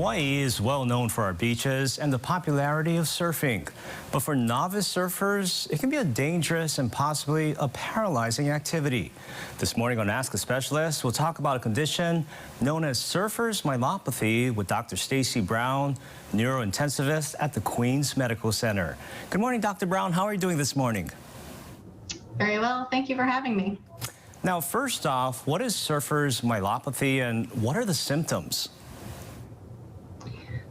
Hawaii is well known for our beaches and the popularity of surfing. But for novice surfers, it can be a dangerous and possibly a paralyzing activity. This morning on Ask a Specialist, we'll talk about a condition known as surfer's myelopathy with Dr. Stacy Brown, neurointensivist at the Queens Medical Center. Good morning, Dr. Brown. How are you doing this morning? Very well. Thank you for having me. Now, first off, what is surfer's myelopathy and what are the symptoms?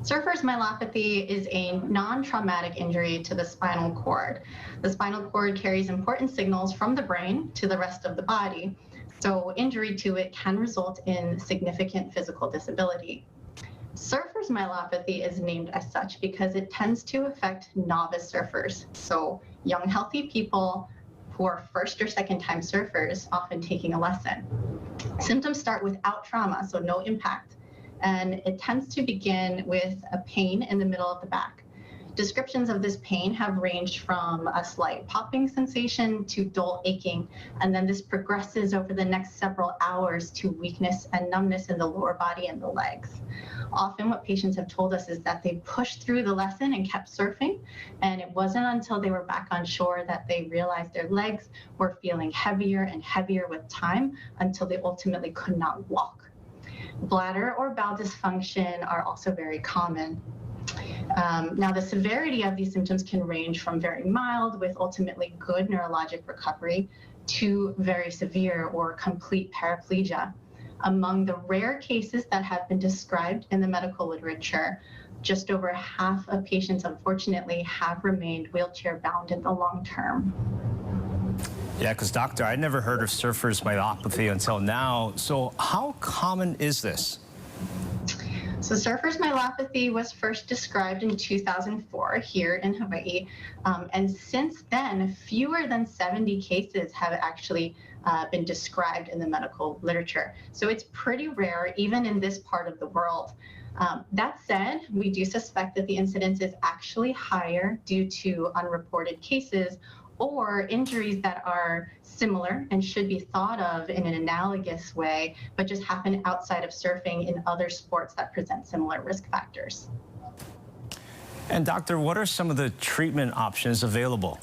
Surfer's myelopathy is a non-traumatic injury to the spinal cord. The spinal cord carries important signals from the brain to the rest of the body, so injury to it can result in significant physical disability. Surfer's myelopathy is named as such because it tends to affect novice surfers, so young, healthy people who are first or second time surfers often taking a lesson. Symptoms start without trauma, so no impact. And it tends to begin with a pain in the middle of the back. Descriptions of this pain have ranged from a slight popping sensation to dull aching, and then this progresses over the next several hours to weakness and numbness in the lower body and the legs. Often what patients have told us is that they pushed through the lesson and kept surfing, and it wasn't until they were back on shore that they realized their legs were feeling heavier and heavier with time until they ultimately could not walk. Bladder or bowel dysfunction are also very common. Now, the severity of these symptoms can range from very mild with ultimately good neurologic recovery to very severe or complete paraplegia. Among the rare cases that have been described in the medical literature, just over half of patients, unfortunately, have remained wheelchair bound in the long term. Yeah, because doctor, I'd never heard of surfer's myelopathy until now. So how common is this? So surfer's myelopathy was first described in 2004 here in Hawaii. And since then, fewer than 70 cases have actually been described in the medical literature. So it's pretty rare, even in this part of the world. That said, we do suspect that the incidence is actually higher due to unreported cases or injuries that are similar and should be thought of in an analogous way, but just happen outside of surfing in other sports that present similar risk factors. And doctor, what are some of the treatment options available?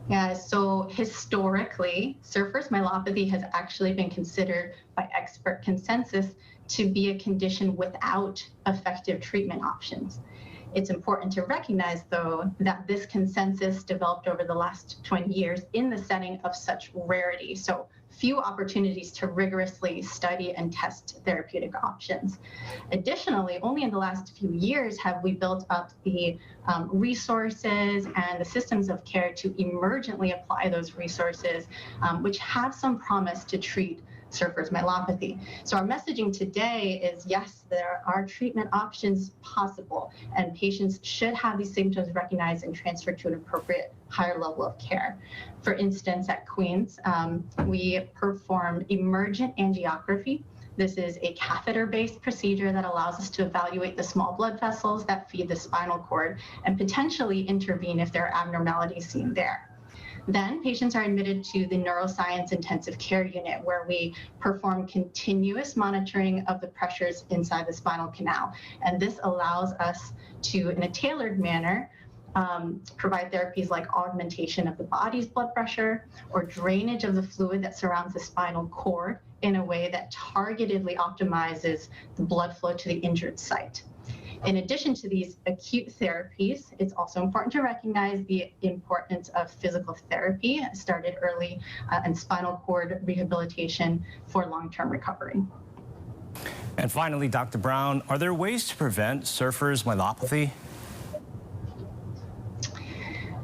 Yeah, so historically, surfer's myelopathy has actually been considered by expert consensus to be a condition without effective treatment options. It's important to recognize, though, that this consensus developed over the last 20 years in the setting of such rarity, so few opportunities to rigorously study and test therapeutic options. Additionally, only in the last few years have we built up the resources and the systems of care to emergently apply those resources, which have some promise to treat surfer's myelopathy. So our messaging today is, yes, there are treatment options possible, and patients should have these symptoms recognized and transferred to an appropriate higher level of care. For instance, at Queens, we perform emergent angiography. This is a catheter-based procedure that allows us to evaluate the small blood vessels that feed the spinal cord and potentially intervene if there are abnormalities seen there. Then patients are admitted to the neuroscience intensive care unit, where we perform continuous monitoring of the pressures inside the spinal canal. And this allows us to, in a tailored manner, provide therapies like augmentation of the body's blood pressure or drainage of the fluid that surrounds the spinal cord in a way that targetedly optimizes the blood flow to the injured site. In addition to these acute therapies, it's also important to recognize the importance of physical therapy started early and spinal cord rehabilitation for long-term recovery. And finally, Dr. Brown, are there ways to prevent surfer's myelopathy?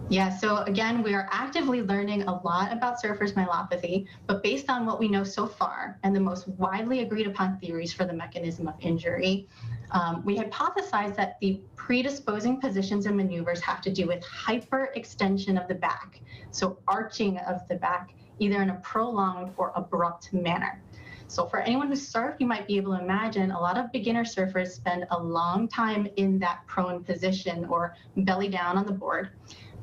Yeah, so again, we are actively learning a lot about surfer's myelopathy, but based on what we know so far and the most widely agreed upon theories for the mechanism of injury, we hypothesize that the predisposing positions and maneuvers have to do with hyperextension of the back, so arching of the back, either in a prolonged or abrupt manner. So for anyone who's surfed, you might be able to imagine a lot of beginner surfers spend a long time in that prone position or belly down on the board.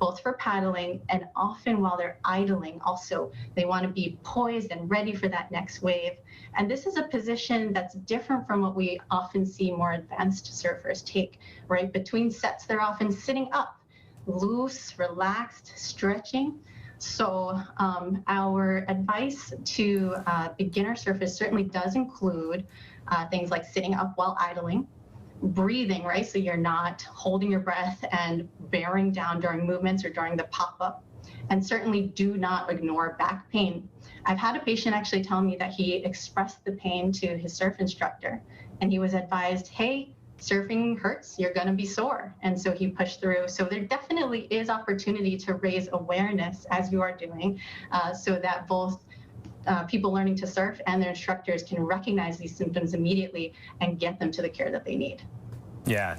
both for paddling and often while they're idling also. They want to be poised and ready for that next wave. And this is a position that's different from what we often see more advanced surfers take, right? Between sets, they're often sitting up, loose, relaxed, stretching. So our advice to beginner surfers certainly does include things like sitting up while idling, breathing, right? So you're not holding your breath and bearing down during movements or during the pop-up. And certainly do not ignore back pain. I've had a patient actually tell me that he expressed the pain to his surf instructor, and he was advised, hey, surfing hurts, you're going to be sore. And so he pushed through. So there definitely is opportunity to raise awareness as you are doing, so that both people learning to surf and their instructors can recognize these symptoms immediately and get them to the care that they need. Yeah,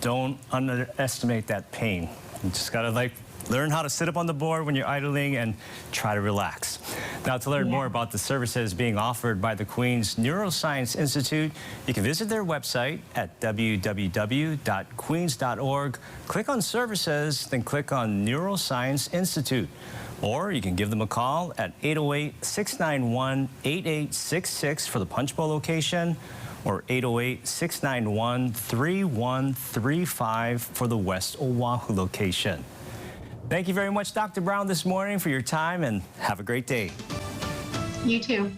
don't underestimate that pain. You just gotta learn how to sit up on the board when you're idling and try to relax. Now, to learn more about the services being offered by the Queens Neuroscience Institute, you can visit their website at www.queens.org. Click on Services, then click on Neuroscience Institute. Or you can give them a call at 808-691-8866 for the Punchbowl location, or 808-691-3135 for the West Oahu location. Thank you very much, Dr. Brown, this morning for your time, and have a great day. You too.